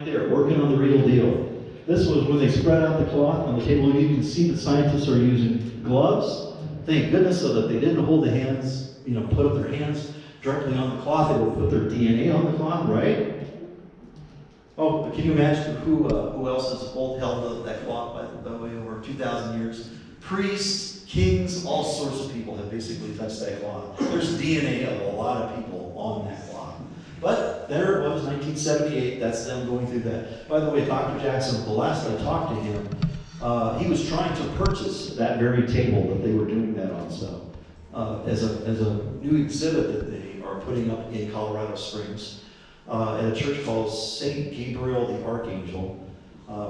there, working on the real deal. This was when they spread out the cloth on the table. You can see the scientists are using gloves. Thank goodness so that they didn't hold the hands, put up their hands directly on the cloth. They would put their DNA on the cloth, right? Oh, can you imagine who else has held that cloth, by the way, over 2,000 years? Priests, kings, all sorts of people have basically touched that cloth. There's DNA of a lot of people on that cloth. But there it was, 1978, that's them going through that. By the way, Dr. Jackson, the last I talked to him, he was trying to purchase that very table that they were doing that on, so as a new exhibit that they are putting up in Colorado Springs at a church called St. Gabriel the Archangel.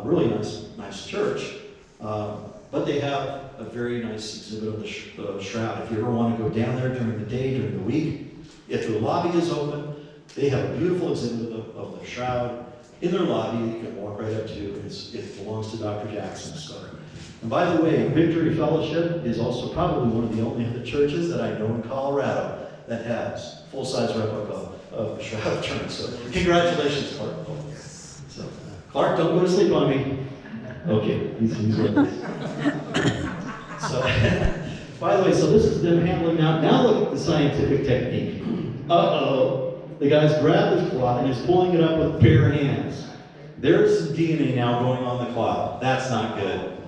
Really nice church, but they have a very nice exhibit of the shroud. If you ever want to go down there during the day, during the week, if the lobby is open, they have a beautiful exhibit of the shroud in their lobby that you can walk right up to. It belongs to Dr. Jackson. So. And by the way, Victory Fellowship is also probably one of the only other churches that I know in Colorado that has full-size replica of the Shroud of Turin. So congratulations, Clark. So, Clark, don't go to sleep on me. Okay, he's right. So, by the way, so this is them handling out. Now look at the scientific technique. Uh-oh. The guy's grabbed his cloth and he's pulling it up with bare hands. There's some DNA now going on the cloth. That's not good.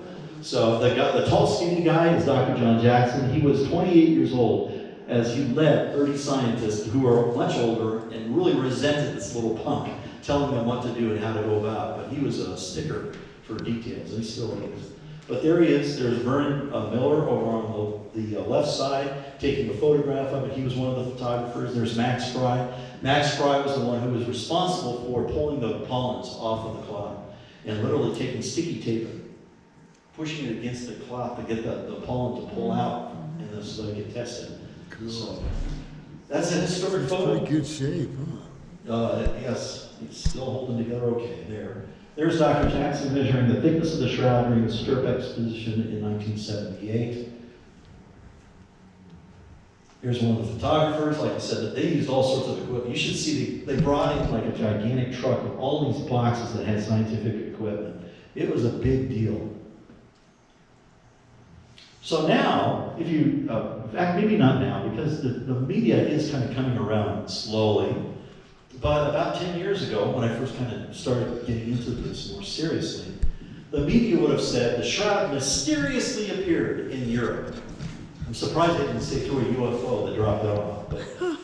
So the tall, skinny guy is Dr. John Jackson. He was 28 years old as he led 30 scientists who are much older and really resented this little punk telling them what to do and how to go about. But he was a sticker for details, and he still is. But there he is. There's Vernon Miller over on the left side taking a photograph of it. He was one of the photographers. There's Max Fry. Max Fry was the one who was responsible for pulling the pollens off of the cloth and literally taking sticky tape and pushing it against the cloth to get the pollen to pull out and so they could test it. Cool. So that's a historic photo. Pretty good shape, huh? Yes, it's still holding together okay there. There's Dr. Jackson measuring the thickness of the shroud during the Stirrup Expedition in 1978. Here's one of the photographers. Like I said, that they used all sorts of equipment. You should see, they brought in like a gigantic truck with all these boxes that had scientific equipment. It was a big deal. So now, if you, in fact, maybe not now, because the media is kind of coming around slowly. But about 10 years ago, when I first kind of started getting into this more seriously, the media would have said the shroud mysteriously appeared in Europe. I'm surprised they didn't say through a UFO that dropped it off.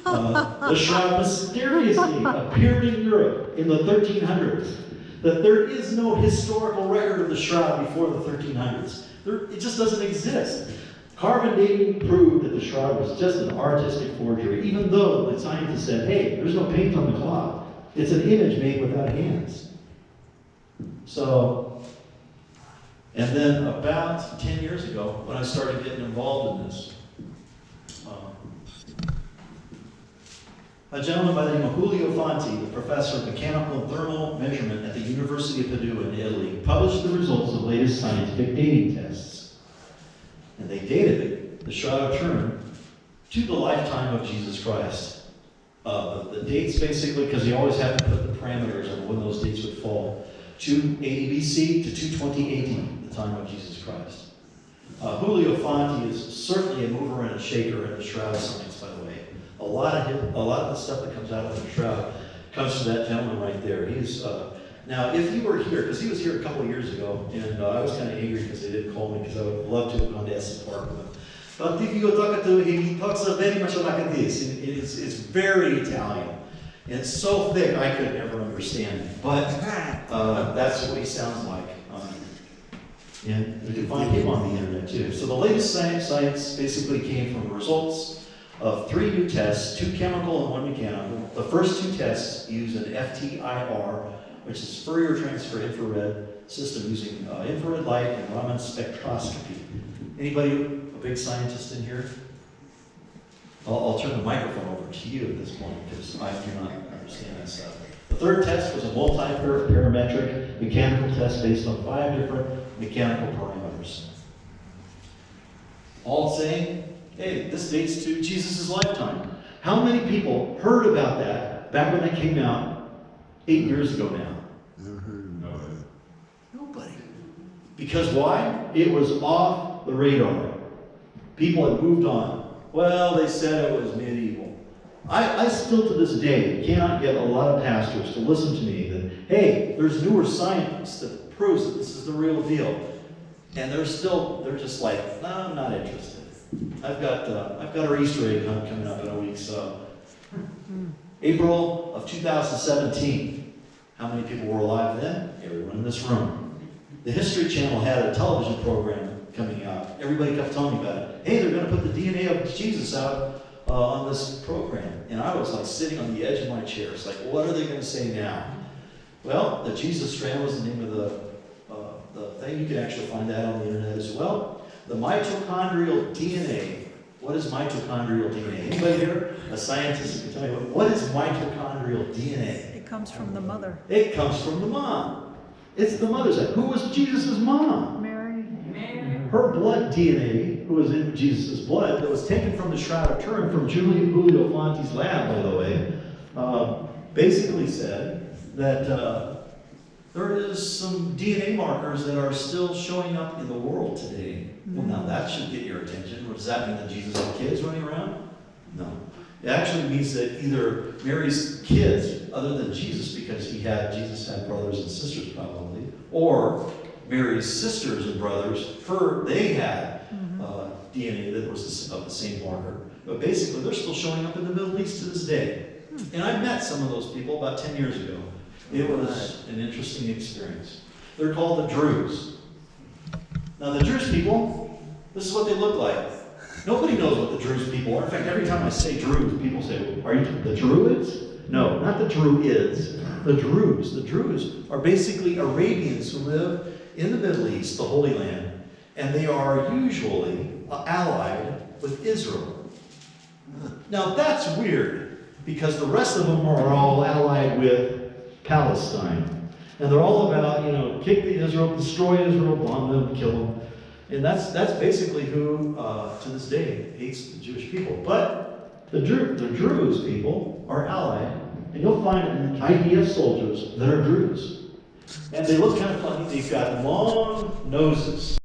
But the shroud mysteriously appeared in Europe in the 1300s. That there is no historical record of the shroud before the 1300s. It just doesn't exist. Carbon dating proved that the shroud was just an artistic forgery, even though the scientists said, hey, there's no paint on the cloth. It's an image made without hands. So, and then about 10 years ago, when I started getting involved in this, a gentleman by the name of Julio Fanti, the professor of mechanical and thermal measurement at the University of Padua in Italy, published the results of the latest scientific dating tests. And they dated the Shroud of Turin to the lifetime of Jesus Christ. The dates basically, because you always have to put the parameters of when those dates would fall. 280 BC to 220 AD, the time of Jesus Christ. Julio Fanti is certainly a mover and a shaker in the shroud science, by the way. A lot of the stuff that comes out of the shroud comes from that gentleman right there. He's now, if you were here, because he was here a couple of years ago, and I was kind of angry because they didn't call me, because I would love to have gone to Estes Park with him. But if you talk to him, he talks very much like this. It's very Italian. And it's so thick I could never understand it. But that's what he sounds like. And you can find him on the internet too. So the latest science basically came from the results of 3 new tests, 2 chemical and 1 mechanical. The first 2 tests use an FTIR, which is Fourier transfer infrared system using infrared light and Raman spectroscopy. Anybody a big scientist in here? I'll turn the microphone over to you at this point because I do not understand that stuff. The third test was a multi-parametric mechanical test based on 5 different mechanical parameters. All saying, hey, this dates to Jesus' lifetime. How many people heard about that back when that came out 8 years ago now? Because why? It was off the radar. People had moved on. Well, they said it was medieval. I still to this day cannot get a lot of pastors to listen to me that, hey, there's newer science that proves that this is the real deal. And they're just like, no, I'm not interested. I've got our Easter egg hunt coming up in a week, so. April of 2017. How many people were alive then? Everyone in this room. The History Channel had a television program coming out. Everybody kept telling me about it. Hey, they're going to put the DNA of Jesus out on this program. And I was like sitting on the edge of my chair. It's like, what are they going to say now? Well, the Jesus strand was the name of the thing. You can actually find that on the internet as well. The mitochondrial DNA. What is mitochondrial DNA? Anybody here? A scientist who can tell me what is mitochondrial DNA? It comes from the mother. It comes from the mom. It's the mother's side. Who was Jesus' mom? Mary. Her blood DNA, who was in Jesus' blood, that was taken from the Shroud of Turin from Julio Fonte's lab, by the way, basically said that there is some DNA markers that are still showing up in the world today. Well, now that should get your attention. Does that mean that Jesus had kids running around? No. It actually means that either Mary's kids, other than Jesus, because Jesus had brothers and sisters probably, or Mary's sisters and brothers, they had DNA that was of the same marker. But basically, they're still showing up in the Middle East to this day. And I met some of those people about 10 years ago. It was an interesting experience. They're called the Druze. Now, the Druze people, this is what they look like. Nobody knows what the Druze people are. In fact, every time I say Druze, people say, are you the Druids? No, not the Druids. The Druze. The Druze are basically Arabians who live in the Middle East, the Holy Land, and they are usually allied with Israel. Now, that's weird, because the rest of them are all allied with Palestine. And they're all about, kick the Israel, destroy Israel, bomb them, kill them. And that's basically who, to this day, hates the Jewish people. But the Druze people are allied, and you'll find IDF soldiers that are Druze. And they look kind of funny. They've got long noses.